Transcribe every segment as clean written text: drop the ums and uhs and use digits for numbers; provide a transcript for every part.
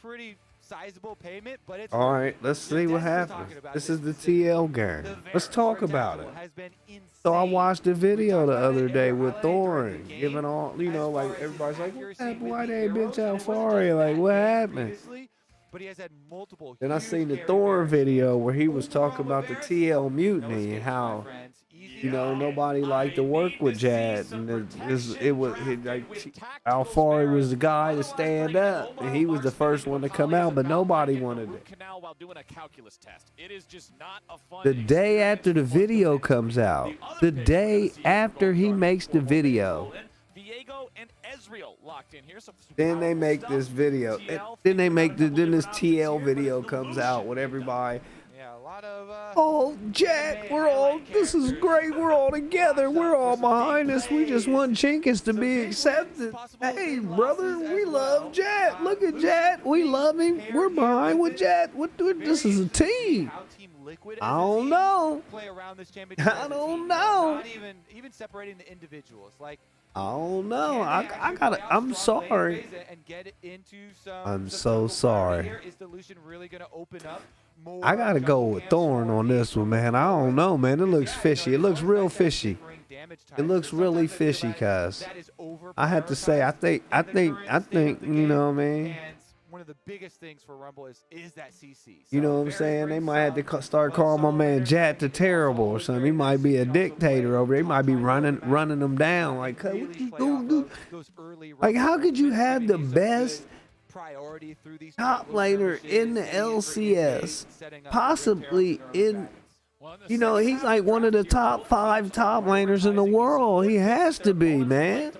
pretty sizable payment, but it's all right. Let's see what happens. This is the TL game. Let's talk about it. So I watched the video the other day with Thorin giving all, you know, like everybody's like, what happened? Why they bench Alphari? Like, what happened? Then I seen the Thorin video where he was talking about the TL mutiny and how, you know, nobody liked to work with Jad, and Alphari was the guy to stand up, and he was the first one to come out, but nobody wanted it. The day after the video comes out, the day after he makes the video, then they make this video. Then this TL video comes out with everybody. Oh, Jack, this is great. We're all together. We're all behind this. We just want Jenkins to be accepted. Hey, brother, we love Jack. Look at Jack. We love him. We're behind with Jack. This is a team. I don't know. I don't know. Even separating the individuals, like. I don't know. I'm sorry. I'm so sorry. I gotta go with Thorn on this one, man. I don't know, man. It looks fishy. It looks real fishy. It looks really fishy, cuz I have to say, I think, you know what I mean? One of the biggest things for Rumble is that CC. You know what I'm saying? They might have to start calling my man Jat the Terrible or something. He might be a dictator over there. He might be running them down. Like, what you gonna do? Like, how could you have the best top laner in the LCS, possibly in, you know, he's like one of the top 5 top laners in the world. He has to be, man.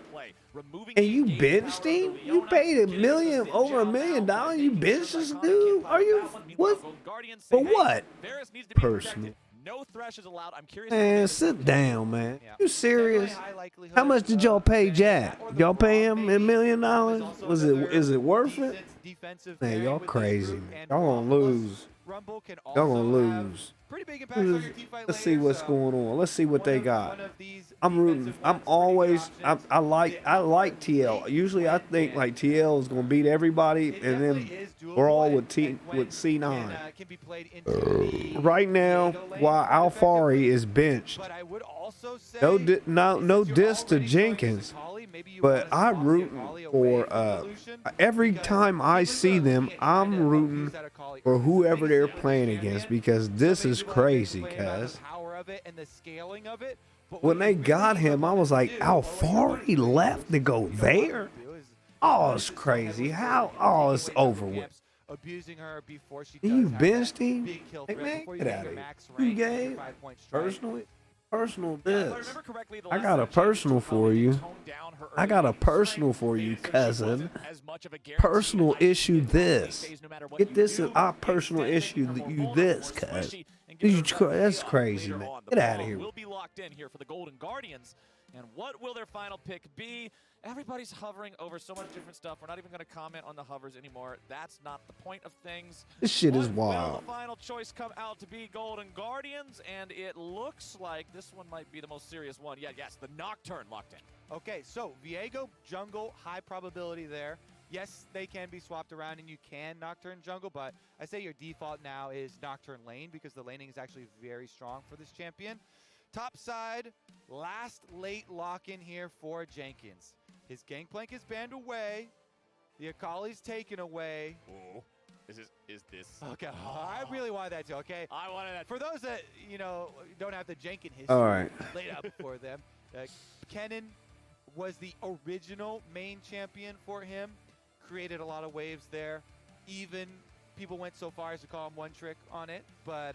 And you benched him? You paid over $1 million. You benched this dude? Are you what? For what? Personal. Man, sit down, man. You serious? How much did y'all pay Jack? Y'all pay him $1 million? Is it worth it? Man, y'all crazy. Y'all gonna lose. Y'all gonna lose. Let's see what's going on. Let's see what they got. I'm rooting. I like TL. Usually I think like TL is gonna beat everybody and then brawl with C9. Right now, while Alphari is benched, no diss to Jenkins, but I'm rooting for every time I see them, I'm rooting for whoever they're playing against, because this is crazy, cuz when they got him, I was like, Alphari left to go there? Oh, it's crazy. How? Oh, it's over with. You benched him? Hey, man, get out of here. You gave personal this. I got a personal for you. I got a personal for you, cousin. Personal issue this. Get this, I personal issue you this, cuz. That's crazy, man. Get out of here. We'll be locked in here for the Golden Guardians. And what will their final pick be? Everybody's hovering over so much different stuff. We're not even going to comment on the hovers anymore. That's not the point of things. This shit is wild. wild. Will the final choice come out to be Golden Guardians? And it looks like this one might be the most serious one. Yeah, yes, the Nocturne locked in. Okay, so Viego jungle, high probability there. Yes, they can be swapped around and you can Nocturne jungle, but I say your default now is Nocturne lane because the laning is actually very strong for this champion. Top side, last late lock-in here for Jenkins. His Gangplank is banned away. The Akali's taken away. Oh, is this? Okay, I really wanted that too, okay? I wanted that. For those that, you know, don't have the Jenkins history all right laid out for them, Kennen was the original main champion for him. Created a lot of waves there. Even people went so far as to call him one trick on it, but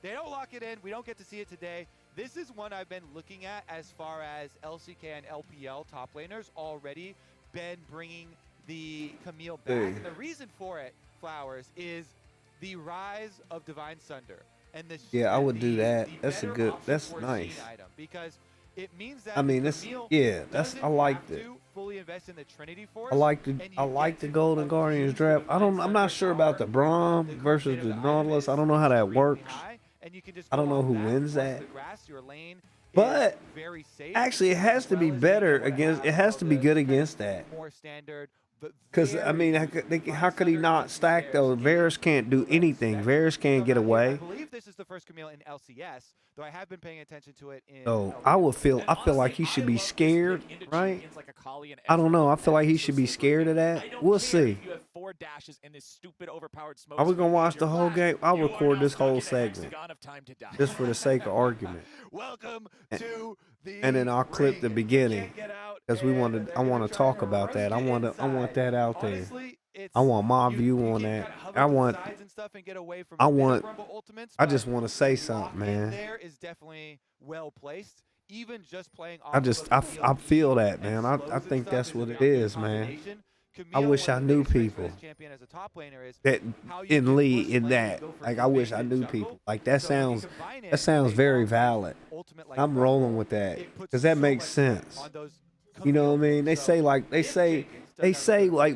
they don't lock it in. We don't get to see it today. This is one I've been looking at as far as LCK and LPL top laners already been bringing the Camille back. And the reason for it, Flowers, is the rise of Divine Sunder. And the yeah, I would do that. That's a good, that's nice. Item because it means that I mean, it's, yeah, that's, I liked it. Fully invest in the Trinity Force. I like the Golden Guardians draft. I'm not sure about the Braum versus the Nautilus. I don't know how that works. I don't know who wins that. But actually, it has to be better against. It has to be good against that. More standard Because, I mean, how could he not stack, though? Varus can't do anything. Varus can't get I away. believe this is the first Camille in LCS, though I have been paying attention to it in. So I feel like he should be scared, right? I don't know. I feel like he should be scared of that. We'll see. Are we gonna watch the whole game? I'll record this whole segment just for the sake of argument. Welcome to the And then I'll clip the beginning because I want to talk about that. I want that out there. I want my view on that. I just want to say something, man. There is definitely well placed. Even just playing I feel that, man. I think that's what it is, man. I wish I knew people that in league in that. Like I wish I knew people. Like that sounds very valid. I'm rolling with that because that makes sense. You know what I mean? They say like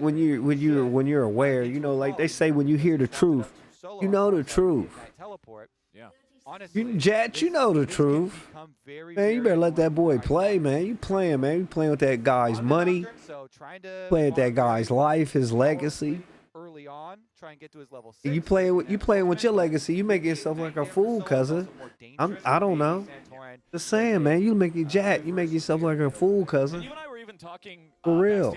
when you're aware. You know, like they say when you hear the truth, you know the truth. Yeah. Jet, you know the truth. Man, you better let that boy play, man. You playing, man. You playing with that guy's money, playing with that guy's life, his legacy. Early on, try and get to his level 6. You playing with your legacy. You make yourself like a fool, cousin. I don't know. Just saying, man. You make yourself like a fool, cousin. Talking for real.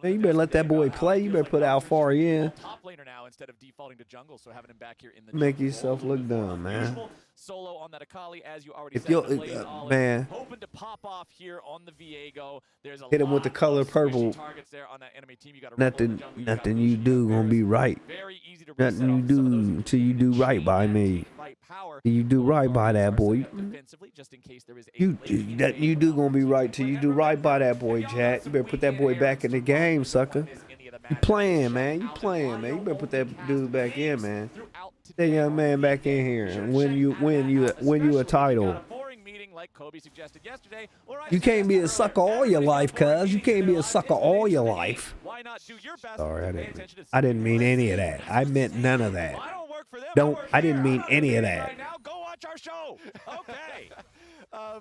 Man, you better let that boy play. You better put Alphari in. Top laner now instead of defaulting to jungle, so having him back here in the make yourself look dumb, man. Solo on that Akali, as you already said. Man, hoping to pop off here on the Viego. There's a hit him with the color purple. There on that enemy team. You got nothing you do gonna be right. Nothing you do till you do right by me. You do right by that boy. You do gonna be right till you do right by that boy, Jack. You better put that boy back in the game, sucker. You playing, man. You playing, man. You better put that dude back in, man. That young man back in here and win you a title. You can't be a sucker all your life, cuz. You can't be a sucker all your life. Sorry, I didn't mean any of that. I meant none of that. I didn't mean any of that. Now go watch our show. Okay. I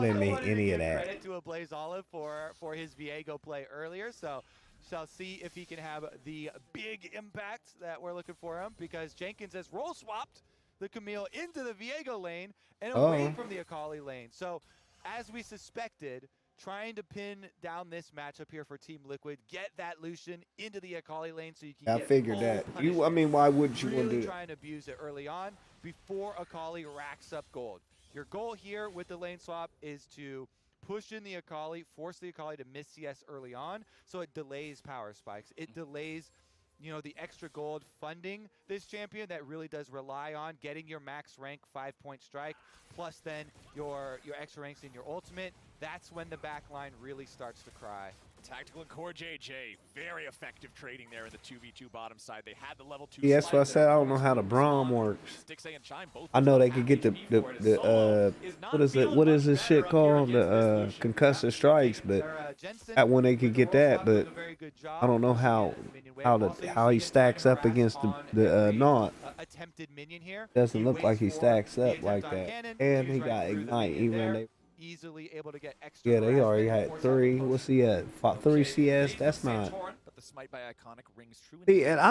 didn't mean any of that. Credit to a Blaze Olive for his Viego play earlier, so shall see if he can have the big impact that we're looking for him, because Jenkins has role swapped the Camille into the Viego lane and away from the Akali lane. So as we suspected, trying to pin down this matchup here for Team Liquid, get that Lucian into the Akali lane so you can get I figured that. I mean, why wouldn't you want to do that? Trying to abuse it early on before Akali racks up gold. Your goal here with the lane swap is to push in the Akali, force the Akali to miss CS early on, so it delays power spikes. It delays, you know, the extra gold funding this champion that really does rely on getting your max rank 5-point strike, plus then your extra ranks in your ultimate. That's when the back line really starts to cry. Tactical and Core JJ, very effective trading there in the 2v2 bottom side. They had the level 2. Yeah, that's what I said. I don't know how the Braum works. I know they could get the what is this shit called? The concussive strikes, but that one they could get that, but I don't know how he stacks up against the Naught. Doesn't look like he stacks up like that. And he got Ignite even when they easily able to get extra. Yeah, they already had 3. What's he at? 3 CS. That's not. See, and I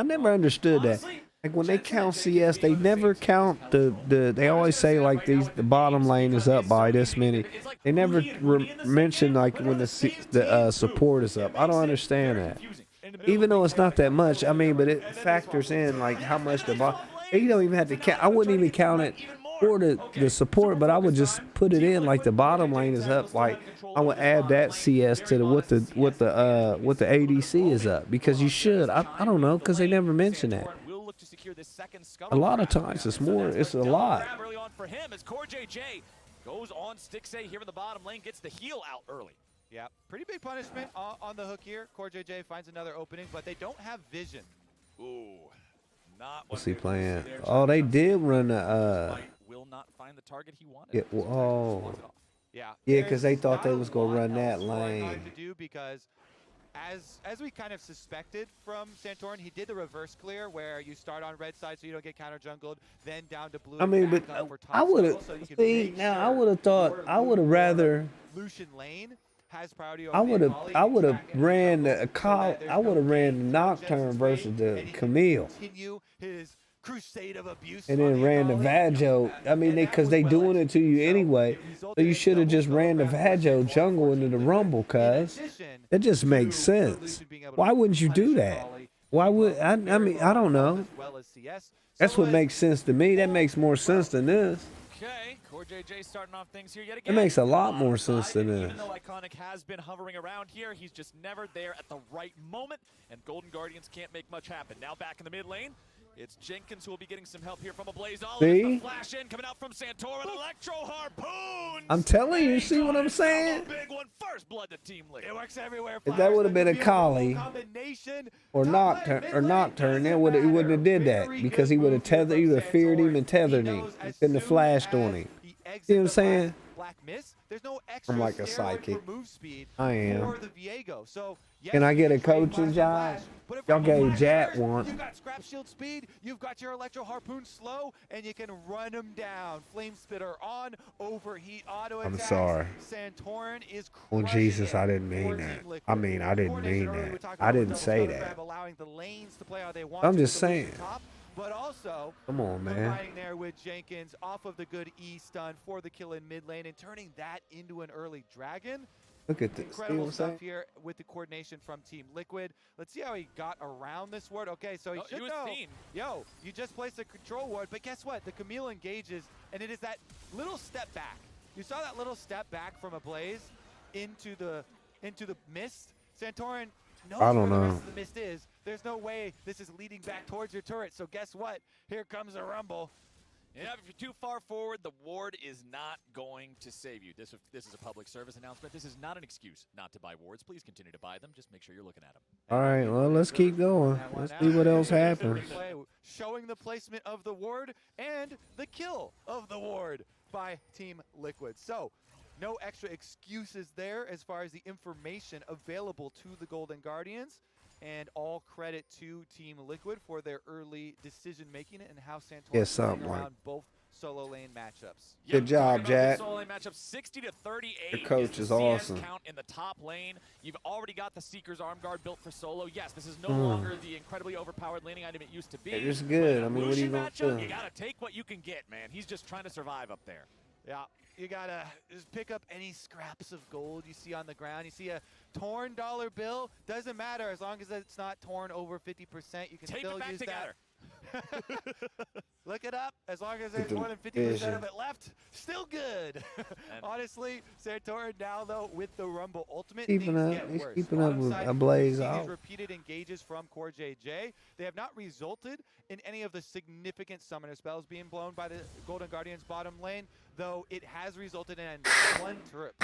never understood that. Like when they count CS, they never count the. They always say like the bottom lane is up by this many. They never mention like when the support is up. I don't understand that. Even though it's not that much, I mean, but it factors in like how much the bottom. You don't even have to count. I wouldn't even count it for the support, but I would just put it in like the bottom lane is up. Like I would add that CS to what the ADC is up, because you should. I don't know, because they never mention that. A lot of times it's more. It's a lot. Early on for him as Core JJ goes on Stixay here in the bottom lane, gets the heal out early. Yeah, pretty big punishment on the hook here. Core JJ finds another opening, but they don't have vision. Ooh, not. What's he playing? Oh, they did run the. Will not find the target he wanted. Yeah, because they thought they was gonna run that lane. To do, because as we kind of suspected from Santorin, he did the reverse clear where you start on red side so you don't get counter jungled, then down to blue. I mean, but I would have. See, now I would have thought. I would have rather. Lucian lane has priority I over would the have Akali. I would have Track and ran jungle the so call. that there's I would have no ran the gain from Nocturne Jensen's versus raid, the and he can Camille, continue his crusade of abuse and on then the ran the Akali. Vajo. I mean, And that because was they well doing it to you executed. So anyway. it So resulted you in should have double just solo ran the grab for Vajo Santorin jungle for into the Team Rumble, Liquid, in cuz addition it just makes to sense. Lucian being able to Why wouldn't you punish do that? Akali, Why keep would him I very mean, low I on don't health know. as well as CS. That's Solo what has makes sense to me. That pulled makes more sense than this. Okay, Core JJ starting off things here yet It again. makes a lot Bottom more sense side, than and this. even though Iconic has been hovering around here, he's just never there at the right moment, and Golden Guardians can't make much happen. Now back in the mid lane, it's Jenkins who will be getting some help here from a Blaze Olive. See? The flash in coming out from Santorin, Electro Harpoons. I'm telling you, And see what I'm saying? a big one, first blood to Team Liquid. It works everywhere. If that would have been a Kali or Nocturne, then he wouldn't have did that because he would have tethered, he would have feared him and tethered him. He couldn't have flashed on him. See what I'm saying? Black Mist, there's no extra I'm like a steroid psychic. for move speed I am. for the Viego. So, yes, Can I you get a can trade coaching Flash job? and Flash, but if Y'all you're gave Flash Jack first, one. You've got scrap shield speed, you've got your Electro Harpoon slow, and you can run them down. Flame Spitter on, overheat auto I'm attacks. sorry. Santorin is Well, crushing Jesus, it I didn't for mean Team that. Liquid. I mean, I didn't Coordination mean earlier, we that. talked I about didn't double say solo that. grab, allowing the lanes to play how they want I'm to just with the Lucian saying. top, but also Come on, man. combining there with Jenkins off of the good E stun for the kill in mid lane and turning that into an early dragon. Look at this. See Incredible what I'm stuff saying? here with the coordination from Team Liquid. Let's see how he got around this ward. Okay, so he should was know. seen. Yo, you just placed a control ward, but guess what? The Camille engages, and it is that little step back. You saw that little step back from a Blaze into the mist. Santorin knows I where don't the know. rest of the mist is. There's no way this is leading back towards your turret. So guess what? Here comes a rumble. Yeah, if you're too far forward, the ward is not going to save you. This is a public service announcement. This is not an excuse not to buy wards. Please continue to buy them. Just make sure you're looking at them. All right, well, let's keep going. Let's see what else happens. Showing the placement of the ward and the kill of the ward by Team Liquid. So, no extra excuses there as far as the information available to the Golden Guardians. And all credit to Team Liquid for their early decision making and how Santorin Yeah, is playing something like- around both solo lane matchups. Good job, talking about Jack. the solo lane matchup, 60-38. Your coach the is CS awesome. Count in the top lane. You've already got the Seeker's arm guard built for solo. Yes, this is no longer the incredibly overpowered laning item it used to be. It is good. But I mean, what are you Lucian gonna matchup, do? You gotta take what you can get, man. He's just trying to survive up there. Yeah, you gotta just pick up any scraps of gold you see on the ground. You see a torn dollar bill, doesn't matter as long as it's not torn over 50%. You can Tape still it back use together. that. Look it up. As long as there's the more than 50% vision. of it left, still good. Honestly, Santorin now though with the Rumble Ultimate, Keeping things up. get He's worse. keeping up with Alongside a Blaze these out. repeated engages from Core JJ, they have not resulted in any of the significant summoner spells being blown by the Golden Guardians bottom lane, though it has resulted in one turret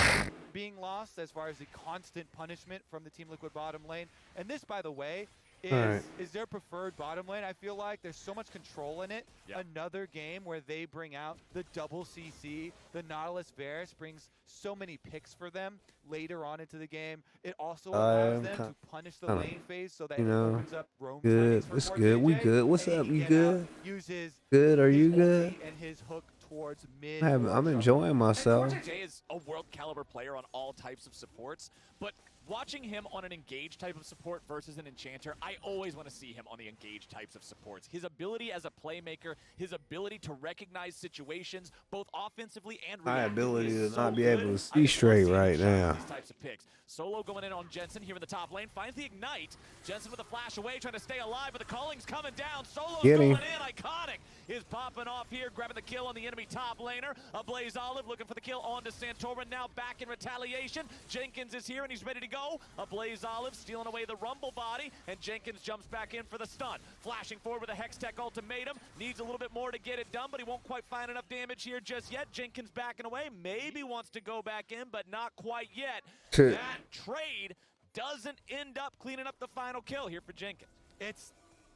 being lost as far as the constant punishment from the Team Liquid bottom lane. And this, by the way, is their preferred bottom lane. I feel like there's so much control in it. Yeah. Another game where they bring out the double CC, the Nautilus Varus brings so many picks for them later on into the game. It also allows them to punish the lane phase so that it opens up roam Good. lanes for It's Core good. We JJ, good. What's and he up? can You get good? out, use his Good. Are you ulti good? and his hook towards mid. I'm enjoying myself. JJ is a world caliber player on all types of supports, but watching him on an engaged type of support versus an enchanter, I always want to see him on the engaged types of supports. His ability as a playmaker, his ability to recognize situations, both offensively and My reactively, ability is to so not be good. able to I see just love straight seeing him right shine now. These types of picks. Solo going in on Jensen here in the top lane, finds the ignite. Jensen with a flash away, trying to stay alive, but the calling's coming down. Solo's Get going him. in. Iconic is popping off here, grabbing the kill on the enemy top laner. A Blaze Olive looking for the kill onto Santorin, now back in retaliation. Jenkins is here and he's ready to go. A Blaze Olive stealing away the Rumble body, and Jenkins jumps back in for the stun. Flashing forward with a Hextech ultimatum. Needs a little bit more to get it done, but he won't quite find enough damage here just yet. Jenkins backing away, maybe wants to go back in, but not quite yet. That trade doesn't end up cleaning up the final kill here for Jenkins.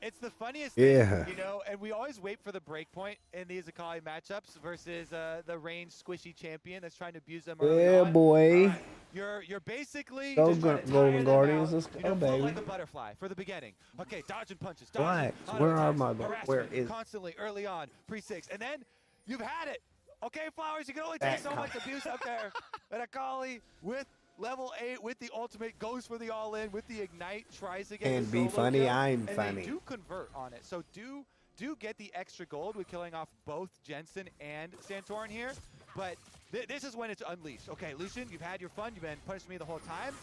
It's the funniest Yeah. thing, you know, and we always wait for the break point in these Akali matchups versus the ranged squishy champion that's trying to abuse them early Yeah, on. boy. You're basically Go just trying to tire Golden them Guardians, out, let's you go, know, float baby. like a butterfly for the beginning. Okay, dodging punches, Relax. dodging Where are auto-attacks, my go- harassment where is- constantly early on, pre-6, and then you've had it. Okay, Flowers, you can only take so much abuse up there. And Akali with level 8 with the ultimate, goes for the all-in with the ignite, tries to get And the be solo funny, kill, I'm and funny. they do convert on it. So do get the extra gold with killing off both Jensen and Santorin here, but this is when it's unleashed. Okay, Lucian, you've had your fun, you've been punishing me the whole time.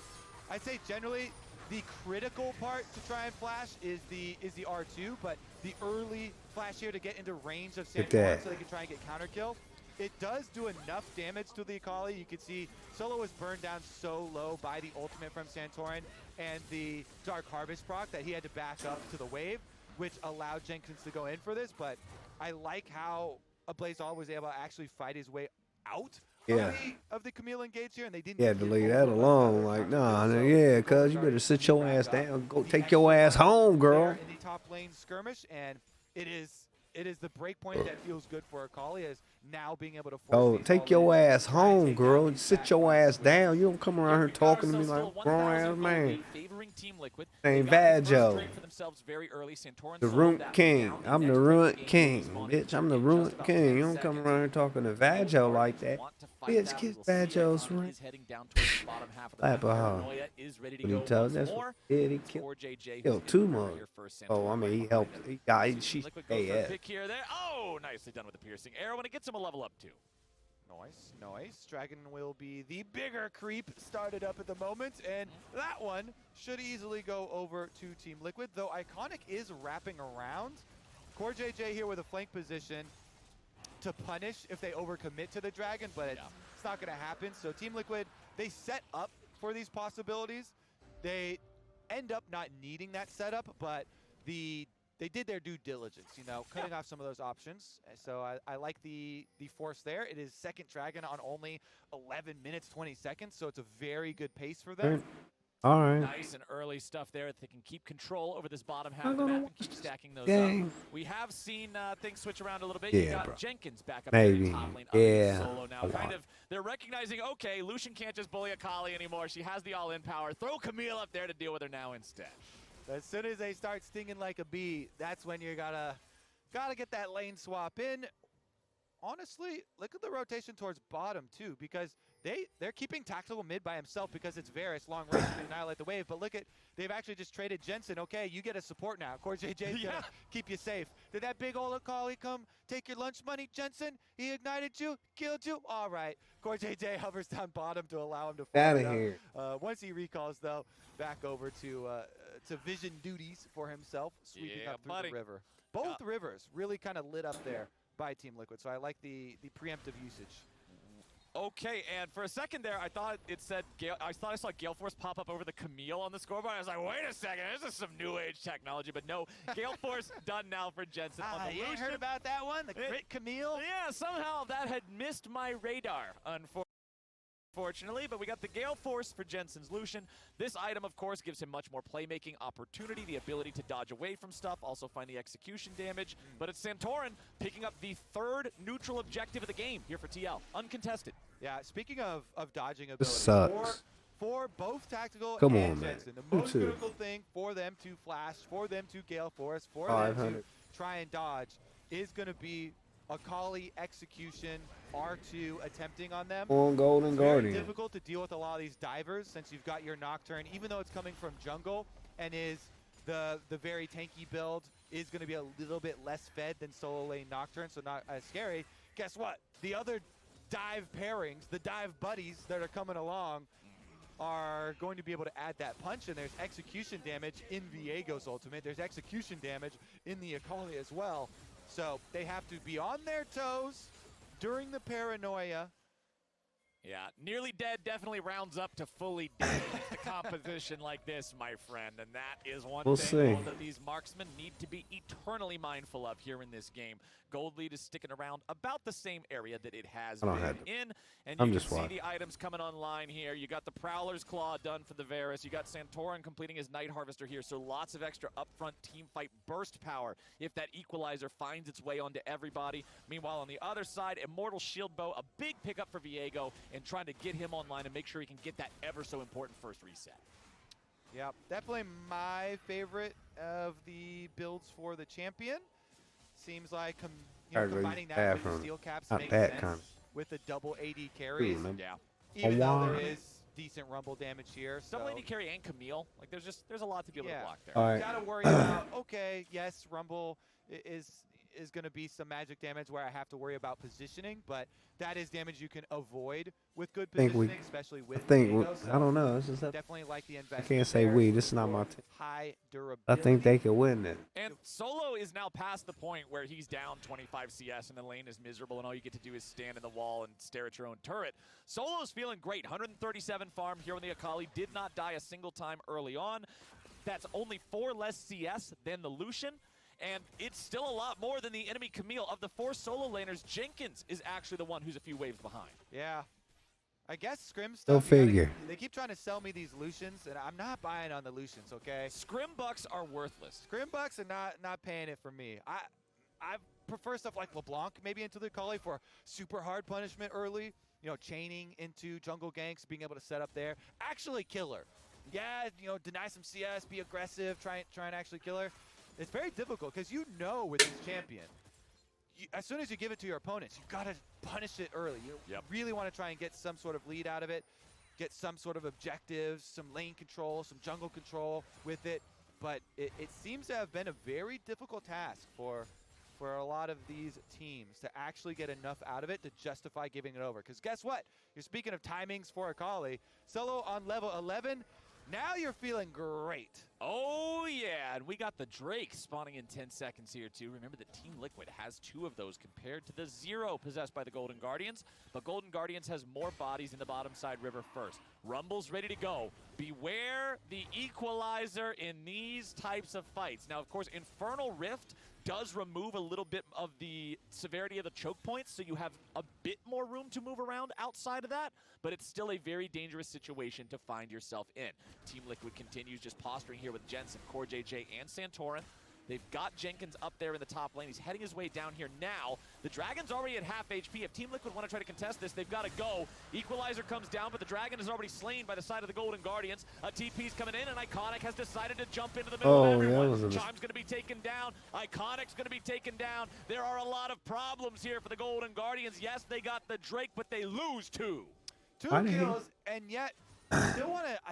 I'd say generally the critical part to try and flash is the R2, but the early flash here to get into range of Santorin so they can try and get counter kill. It does do enough damage to the Akali. You can see Solo was burned down so low by the ultimate from Santorin and the Dark Harvest proc that he had to back up to the wave, which allowed Jenkins to go in for this. But I like how Blazal was able to actually fight his way out of the Camille engage here, and they didn't. Yeah, to leave that alone. Like, nah, yeah, cuz you better sit your ass down. Go take your ass home, girl. In the top lane skirmish, and it is the break point that feels good for Akali, is now being able to force Oh, take your ass home, girl. And sit your ass down. You don't come around here talking to me like a grown ass man. Ain't Vajo. The Runt King. I'm the Runt King, bitch. I'm the Runt King. You don't come around here talking to Vajo like that. Bitch, kiss Vajo's ring. Slap a hoe. What he told, that's what he did. He killed 2 more. Oh, I mean, he helped. He got, she AS. Oh, nicely done with the piercing arrow, and it gets him a level up too. Nice. Dragon will be the bigger creep started up at the moment, and that one should easily go over to Team Liquid, though Iconic is wrapping around. Core JJ here with a flank position to punish if they overcommit to the Dragon, but it's not going to happen. So Team Liquid, they set up for these possibilities. They end up not needing that setup, but they did their due diligence, you know, cutting off some of those options. So I like the force there. It is second Dragon on only 11 minutes, 20 seconds, so it's a very good pace for them. All right. Nice and early stuff there. They can keep control over this bottom half of the map and keep stacking those up. We have seen things switch around a little bit. You got Jenkins back up in the top lane. Solo now. They're recognizing, okay, Lucian can't just bully Akali anymore. She has the all-in power. Throw Camille up there to deal with her now instead. As soon as they start stinging like a bee, that's when you gotta get that lane swap in. Honestly, look at the rotation towards bottom too, because they're keeping tactical mid by himself because it's Varus long range to annihilate the wave. But look at, they've actually just traded Jensen. Okay, you get a support now. Core JJ's gonna keep you safe. Did that big old Akali come take your lunch money, Jensen? He ignited you, killed you. All right, Core JJ hovers down bottom to allow him to fall out of here. Once he recalls though, back over to vision duties for himself, sweeping up through the river. Both rivers really kind of lit up there by Team Liquid, so I like the preemptive usage. Okay, and for a second there, I thought it said I thought I saw Gale Force pop up over the Camille on the scoreboard. I was like, wait a second, this is some new age technology, but no, Gale Force done now for Jensen. On the you Lucian. heard about that one, the crit Camille? Yeah, somehow that had missed my radar, unfortunately, but we got the Gale Force for Jensen's Lucian. This item, of course, gives him much more playmaking opportunity, the ability to dodge away from stuff, also find the execution damage. But it's Santorin picking up the 3rd neutral objective of the game here for TL, uncontested. Yeah, speaking of dodging ability, this sucks. For both tactical Come and on, Jensen, man. the most critical thing for them to flash, for them to Gale Force, for them to try and dodge is going to be Akali execution, R2 attempting on them. On Golden Guardian. It's very difficult to deal with a lot of these divers since you've got your Nocturne, even though it's coming from jungle and is the very tanky build, is going to be a little bit less fed than solo lane Nocturne, so not as scary. Guess what? The other dive pairings, the dive buddies that are coming along are going to be able to add that punch, and there's execution damage in Viego's ultimate. There's execution damage in the Akali as well. So they have to be on their toes during the paranoia. Yeah, nearly dead definitely rounds up to fully dead the composition like this, my friend. And that is one thing that these marksmen need to be eternally mindful of here in this game. Gold lead is sticking around about the same area that it has been in. And you can see the items coming online here. You got the Prowler's Claw done for the Varus. You got Santorin completing his Night Harvester here. So lots of extra upfront team fight burst power if that equalizer finds its way onto everybody. Meanwhile, on the other side, Immortal Shield Bow, a big pickup for Viego, and trying to get him online and make sure he can get that ever so important first reset. Yeah, definitely my favorite of the builds for the champion. Seems like combining that with the steel caps makes sense with the double AD carries. Even though there is decent Rumble damage here. Double So AD carry and Camille. Like there's a lot to be able to block there. All right. you gotta worry about, okay, yes, Rumble is going to be some magic damage where I have to worry about positioning, but that is damage you can avoid with good positioning, especially with Diego, so I don't know. It's just definitely like the investment. I can't say there we. This is not my team. high durability. I think they could win it. And Solo is now past the point where he's down 25 CS and the lane is miserable and all you get to do is stand in the wall and stare at your own turret. Solo's feeling great. 137 farm here on the Akali. Did not die a single time early on. That's only 4 less CS than the Lucian. And it's still a lot more than the enemy Camille. Of the 4 solo laners, Jenkins is actually the one who's a few waves behind. Yeah. I guess Scrim stuff. Go figure. They keep trying to sell me these Lucians, and I'm not buying on the Lucians, okay? Scrim bucks are worthless. Scrim bucks are not paying it for me. I prefer stuff like LeBlanc maybe into the Akali for super hard punishment early. You know, chaining into jungle ganks, being able to set up there. Actually kill her. Yeah, you know, deny some CS, be aggressive, try and actually kill her. It's very difficult because you know with this champion, as soon as you give it to your opponents, you gotta punish it early. You really want to try and get some sort of lead out of it, get some sort of objectives, some lane control, some jungle control with it. But it seems to have been a very difficult task for a lot of these teams to actually get enough out of it to justify giving it over. Because guess what? You're speaking of timings for Akali. Solo on level 11. Now you're feeling great. Oh, yeah, and we got the Drake spawning in 10 seconds here, too. Remember that Team Liquid has 2 of those compared to the 0 possessed by the Golden Guardians, but Golden Guardians has more bodies in the bottom side river first. Rumble's ready to go. Beware the equalizer in these types of fights. Now, of course, Infernal Rift does remove a little bit of the severity of the choke points, so you have a bit more room to move around outside of that, but it's still a very dangerous situation to find yourself in. Team Liquid continues just posturing here with Jensen, Core JJ, and Santorin. They've got Jenkins up there in the top lane. He's heading his way down here now. The Dragon's already at half HP. If Team Liquid want to try to contest this, they've got to go. Equalizer comes down, but the Dragon is already slain by the side of the Golden Guardians. A TP's coming in, and Iconic has decided to jump into the middle of everyone. Chime's going to be taken down. Iconic's going to be taken down. There are a lot of problems here for the Golden Guardians. Yes, they got the Drake, but they lose 2. 2 kills, and yet I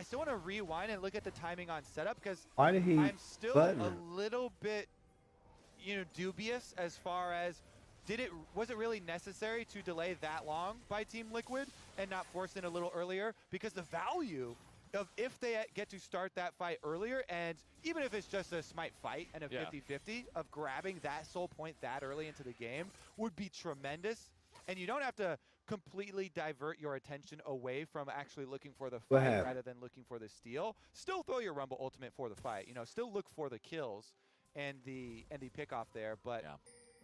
still want to rewind and look at the timing on setup because I'm still a little bit, dubious as far as was it really necessary to delay that long by Team Liquid and not force in a little earlier? Because the value of if they get to start that fight earlier, and even if it's just a smite fight and a 50-50 of grabbing that soul point that early into the game would be tremendous. And you don't have to completely divert your attention away from actually looking for the fight rather than looking for the steal. Still throw your Rumble ultimate for the fight. Still look for the kills and the pick off there. But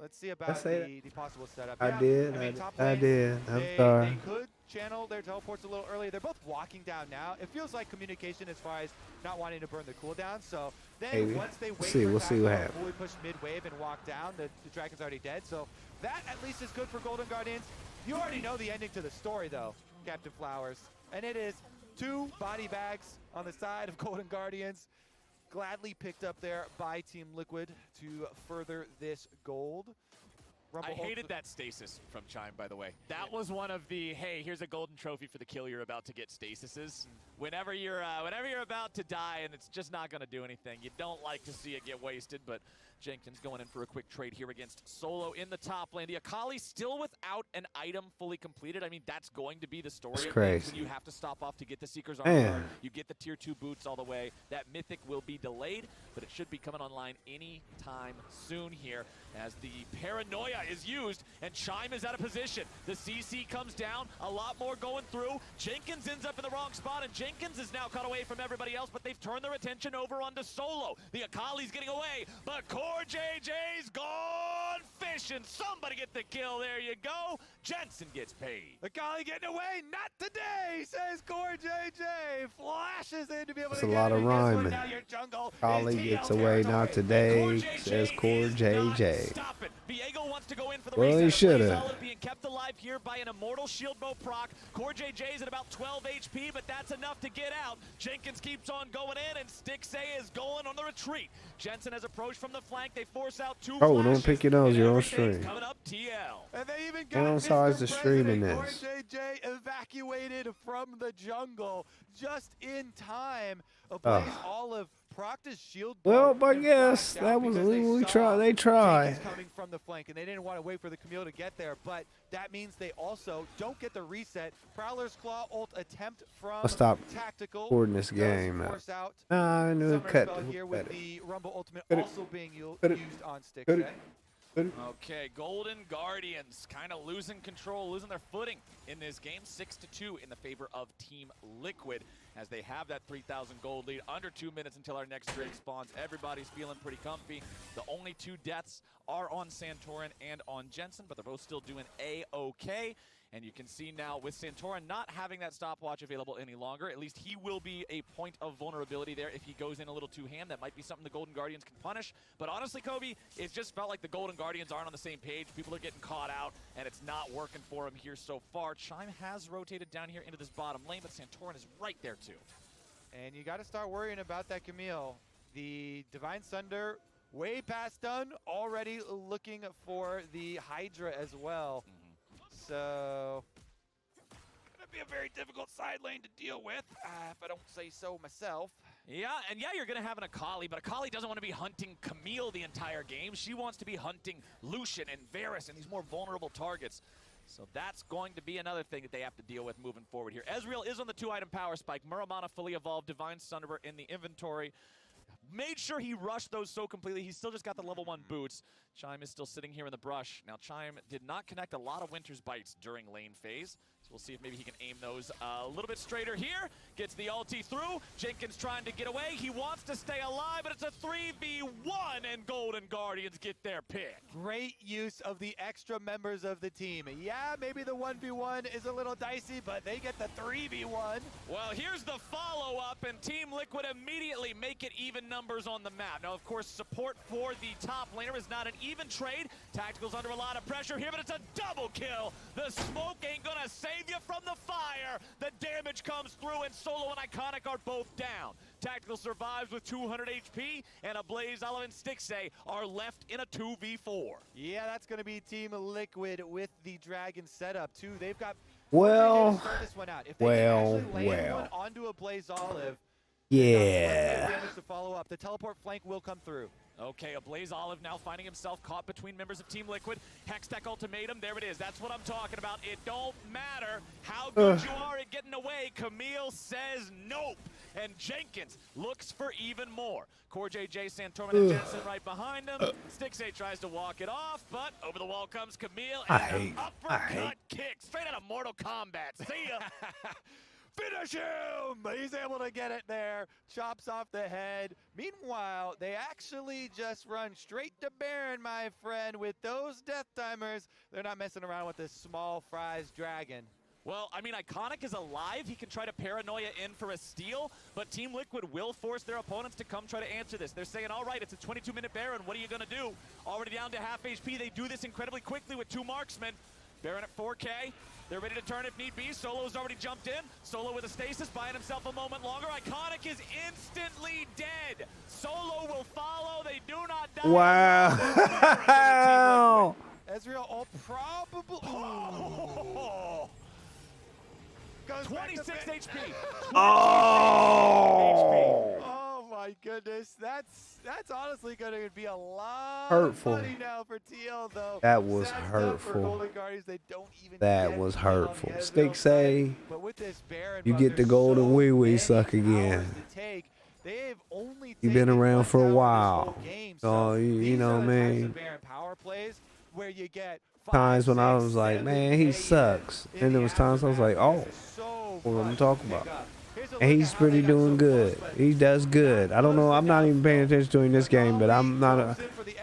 let's see about the possible setup. I did. I'm sorry. They could channel their teleports a little early. They're both walking down now. It feels like communication as far as not wanting to burn the cooldown. So then once they wait we'll see what happens. Fully push mid-wave and walk down, the Dragon's already dead. So that at least is good for Golden Guardians. You already know the ending to the story, though, Captain Flowers. And it is 2 body bags on the side of Golden Guardians. Gladly picked up there by Team Liquid to further this gold. I hated that stasis from Chime, by the way. That was one of the, hey, here's a golden trophy for the kill you're about to get stasises. Whenever you're about to die and it's just not going to do anything, you don't like to see it get wasted, but Jenkins going in for a quick trade here against Solo in the top lane. The Akali still without an item fully completed. I mean, that's going to be the story of things when you have to stop off to get the Seeker's Armor. You get the tier 2 boots all the way. That Mythic will be delayed, but it should be coming online anytime soon here as the Paranoia is used and Chime is out of position. The CC comes down, a lot more going through. Jenkins ends up in the wrong spot, and Jenkins is now cut away from everybody else, but they've turned their attention over onto Solo. The Akali's getting away, but Core JJ's gone fishing. Somebody get the kill. There you go. Jensen gets paid. Akali getting away. Not today, says Core JJ. Flashes in to be able That's to a get lot of rhyming. Akali gets away. Not today, says Core JJ. Stop it. Viego wants wants to go in for the Well, he reset. shoulda. Blaze Olive being kept alive here by an immortal shield bow proc. Core JJ's at about 12 HP, but that's enough to get out. Jenkins keeps on going in, and Stixay is going on the retreat. Jensen has approached from the flank. They force out 2 Oh, don't flashes, pick your nose. and You're on everything's stream. coming up TL. And they even Downsize the stream in Core this. JJ evacuated from the jungle just in time. Blaze Olive procced his shield. Well, I and guess flashed out that was because we saw try. They try. Jenkins coming from the flank, and they didn't want to wait for the Camille to get there. But that means they also don't get the reset. Prowler's Claw ult attempt from I'll stop Tactical. recording this game. Force out. I knew it Summer cut. spell here with better. the Rumble Ultimate Cut it. also being used on Stick. Cut it. Okay, Golden Guardians kind of losing control, losing their footing in this game. 6-2 in the favor of Team Liquid as they have that 3,000 gold lead. Under 2 minutes until our next drake spawns. Everybody's feeling pretty comfy. The only 2 deaths are on Santorin and on Jensen, but they're both still doing A-okay. And you can see now with Santorin not having that stopwatch available any longer, at least he will be a point of vulnerability there if he goes in a little too ham. That might be something the Golden Guardians can punish. But honestly, Kobe, it just felt like the Golden Guardians aren't on the same page. People are getting caught out, and it's not working for him here so far. Chime has rotated down here into this bottom lane, but Santorin is right there too. And you got to start worrying about that Camille. The Divine Sunder way past done, already looking for the Hydra as well. So, gonna be a very difficult side lane to deal with, if I don't say so myself. Yeah, and yeah, you're gonna have an Akali, but Akali doesn't want to be hunting Camille the entire game. She wants to be hunting Lucian and Varus and these more vulnerable targets. So that's going to be another thing that they have to deal with moving forward here. Ezreal is on the 2-item power spike. Muramana fully evolved, Divine Sunderer in the inventory. Made sure he rushed those so completely. He's still just got the level 1 boots. Chime is still sitting here in the brush. Now, Chime did not connect a lot of Winter's Bites during lane phase. So we'll see if maybe he can aim those a little bit straighter here. Gets the ulti through. Jenkins trying to get away. He wants to stay alive, but it's a 3v1, and Golden Guardians get their pick. Great use of the extra members of the team. Yeah, maybe the 1v1 is a little dicey, but they get the 3v1. Well, here's the follow-up, and Team Liquid immediately make it even numbers on the map. Now, of course, support for the top laner is not an even trade. Tactical's under a lot of pressure here, but it's a double kill. The smoke ain't gonna save you from the fire. The damage comes through, and Solo and Iconic are both down. Tactical survives with 200 HP, and Blaze Olive and Stixay are left in a 2v4. Yeah, that's gonna be Team Liquid with the Dragon setup too. They've got Well, start this one out. If they can actually land one onto a Blaze Olive, yeah. damage to follow up. The teleport flank will come through. Okay, a Blaze Olive now finding himself caught between members of Team Liquid. Hextech ultimatum, there it is. That's what I'm talking about. It don't matter how good you are at getting away. Camille says nope. And Jenkins looks for even more. Core JJ, Santorin, and Jensen right behind him. Stixay tries to walk it off, but over the wall comes Camille, and an uppercut kick straight out of Mortal Kombat. See ya. Finish him! He's able to get it there. Chops off the head. Meanwhile, they actually just run straight to Baron, my friend. With those death timers, they're not messing around with this small fries dragon. Well, I mean, Iconic is alive. He can try to paranoia in for a steal, but Team Liquid will force their opponents to come try to answer this. They're saying, all right, it's a 22-minute Baron. What are you going to do? Already down to half HP. They do this incredibly quickly with 2 marksmen. Baron at 4K. They're ready to turn if need be. Solo's already jumped in. Solo with a stasis, buying himself a moment longer. Iconic is instantly dead. Solo will follow. They do not die. Wow. Ezreal all probably. Oh. 26 HP. Oh. Oh my goodness. That's honestly going to be a lot Hurtful. of money now for TL though. That was Sad stuff for hurtful. Golden Guardians. They don't even That get was the hurtful. Ezreal Stixay, credit, but with this Baron you buff, get the there's golden so wee wee many suck again. hours to take. They've only You've been taken around 1 for a hour this while. whole game, So, you these know are what the I types mean? of Baron power plays where you get Times when I 5, was 6, like, 7 man, he AS sucks. in And there the was times I was like, aftermath. oh, This is so what I'm fun talking to about. pick up. Here's a and look he's at how pretty they got doing so good. close, but He does good. I don't know. I'm not even paying attention to him this game, but I'm not a.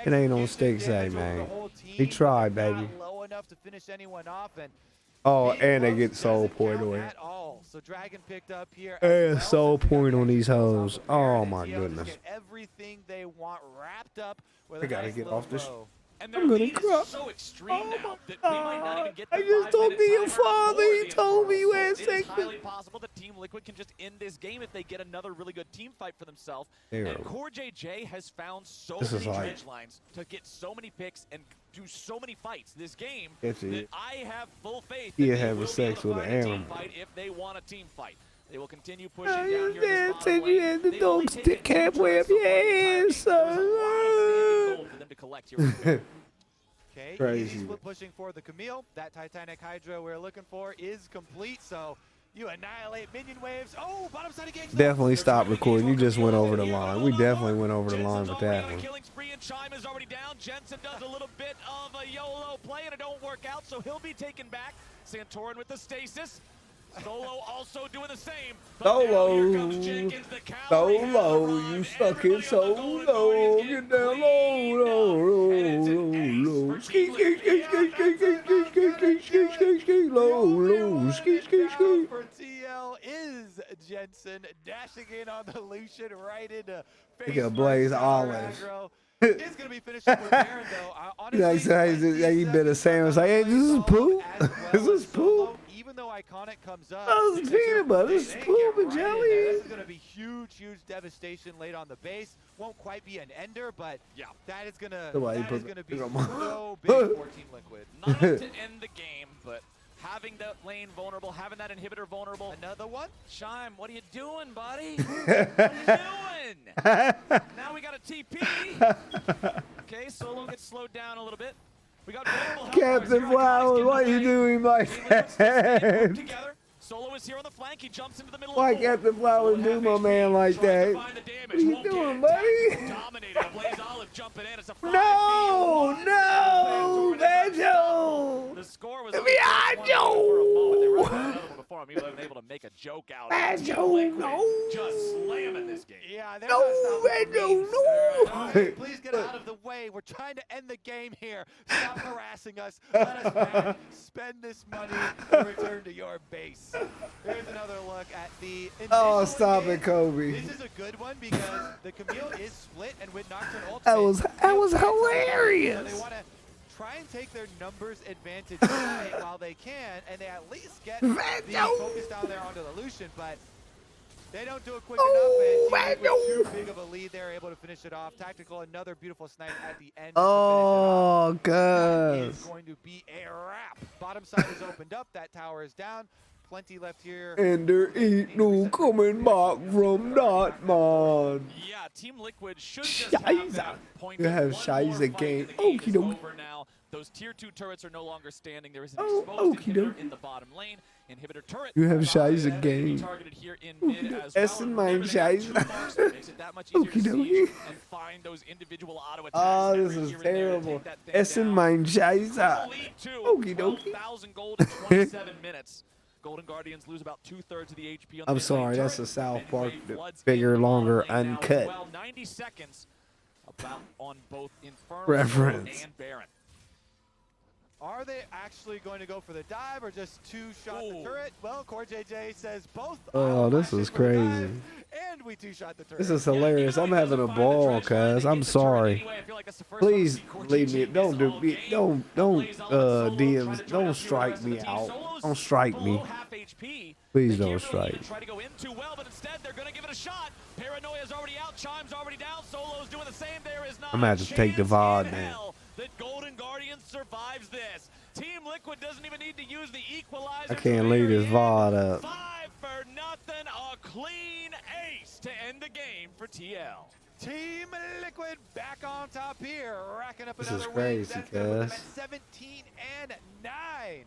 It ain't on Stixay, man. He tried, baby. Not low enough to finish anyone off, and Oh, being and they close get soul doesn't point count away. at all. So Dragon picked up here. And as soul well, so point on these Dragon hoes. goes off of Oh Baron, my and TL just goodness. get everything they want wrapped up with I a gotta nice get little off this. bow. And their I'm gonna lead cry. is so extreme now that we might not even get the I just 5-minute told me your timer father. before He the told me you Infernal. had So it is sex highly with. possible that Team Liquid can just end this game if they get another really good team fight for themselves. Terrible. And Core JJ has found so This is many like- dredge lines to get so many picks and do so many fights this game That's that it. I have full faith He that they having will be sex able to with an find a team animal. fight if they want a team fight. They will continue pushing Oh, down your here in this dad bottom said you lane. had the They've only dog taken stick 2 halfway turrets up so your far in the entire game. ass, There was a lot of standing son. gold for them to collect here. Okay, Crazy. easy split pushing for the Camille. That Titanic Hydra we're looking for is complete, so you annihilate minion waves. Oh, bottom side again. Definitely stop recording. You just went over the line. We definitely went over the line with that one. Killing spree and Chime is already down. Jensen does a little bit of a YOLO play and it don't work out, so he'll be taken back. Santorin with the stasis. Solo also doing the same. But now here comes Jenkins, the cavalry has Solo, arrived. you stuck in Everybody on the Golden solo. Guardians Get getting down cleaned low, up. And it's an low, ace low, for low. Ski, Team ski, Liquid. ski, ski, ski, ski, ski, ski, ski, ski, ski, low, low, ski, ski, ski. For TL is Jensen dashing in on the Lucian right into Look at Blaze Olive. It's gonna be finishing with Baron though. Honestly, He bit a sandwich like, hey, this is poop. This is poop. Even though Iconic comes up, Oh, it's peanut butter. This is they poop get and right in jelly. there. This is gonna be huge devastation late on the base. Won't quite be an ender, but Yeah. that is gonna Somebody that put is gonna it be on my- so big for Team Liquid. Not enough to end the game, but having that lane vulnerable, having that inhibitor vulnerable. Another one. Chime, what are you doing, buddy? What are you doing? Now we got a TP. Okay, Solo gets slowed down a little bit. We got vulnerable health bars Captain here. Flowers, Iconics what are getting you away. doing like Team Liquid still staying grouped that? together. Solo is here on the flank. He jumps into the middle Why of the Captain Flowers do my man like that? What are you doing, buddy? Dominated. Blaze Olive jumping in. It's a 5v1. No, Banjo. The score was Banjo. for a moment. They were another one before him. He wasn't able to make a joke out of it. Banjo, Liquid no. just slamming this game. Yeah, they're No, not stopping Banjo, for me. no. Okay, please get out of the way. We're trying to end the game here. Stop harassing us. Let us back. Spend this money and return to your base. Here's another look at the Oh, initial stop engage. it, Kobe. This is a good one because the Camille is split, and with Nocturne ultimate, That was So hilarious. they want to try and take their numbers advantage away while they can, and they at least get the Banjo. focus down there onto the Lucian, but they don't do it quick Oh, enough, and Banjo. with too big of a lead, they're able to finish it off. Tactical, another beautiful snipe at the end. Oh, That God. is going to be a wrap. Bottom side is opened up. That tower is down. Plenty left here. And there ain't no coming back from that, man. Yeah, Team Liquid should just have that point. You have One more Shiza fight game. and the game is Okey-doke. over now. Those tier 2 turrets are no longer standing. There is an Oh, exposed okey-doke. inhibitor in the bottom lane. Inhibitor turret. You have Shiza That is gonna be game. targeted here in mid Okey-doke. as well. S in And mind, remember, they have Shiza. two marks, so it makes it that much easier to Okey-doke. siege and find those individual auto attacks. Oh, every this is here and there to terrible. take that thing S in down. mind, Shiza. Lead to Okey-dokey. 12,000 gold in 27 minutes. Golden Guardians lose about 2/3 of the HP on the I'm mid sorry, lane that's turret. a South And Park, Wave Bloods bigger, in the longer, bottom lane now as uncut. well. 90 seconds about on both Infernal Reference. and Baron. Are they actually going to go for the dive or just two-shot the Ooh. turret? Well, Core JJ says both. Oh, this is for the dive, crazy. And we two-shot the turret. This is hilarious. I'm having a ball, cuz. I'm sorry. Please leave me. Don't do me. Don't DMs. Don't strike me out. Don't strike me. Please don't strike. Try to go in too well, but instead they're going to give it a shot. Paranoia's already out. Chime's already down. Solo's doing the same. There is not I'm gonna have to take the a VOD, chance in man. hell that Golden Guardians survives this. Team Liquid doesn't even need to use the equalizer. I can't leave this VOD up. 5-0. A clean ace to end the game for TL. Team Liquid back on top here, racking up This another is win. crazy, That's gonna put them cuz. at 17-9.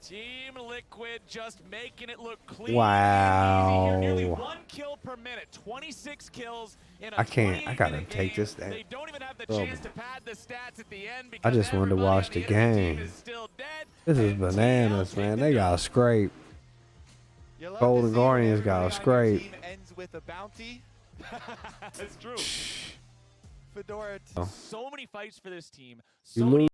Team Liquid just making it look clean. Wow. And easy here. Nearly 1 kill per minute. 26 kills in a I can't. I gotta 28-minute take game. this thing. They don't even have the Trouble. chance to pad the stats at the end I because just wanted to everybody watch on the enemy team game. is still dead. This is And bananas, TL man. take They the got dub. scrape. You love Golden to see Guardians when got a everybody on your scrape. team ends with a bounty. That's true. Fedora. Oh. So many fights for this team. You So many lose.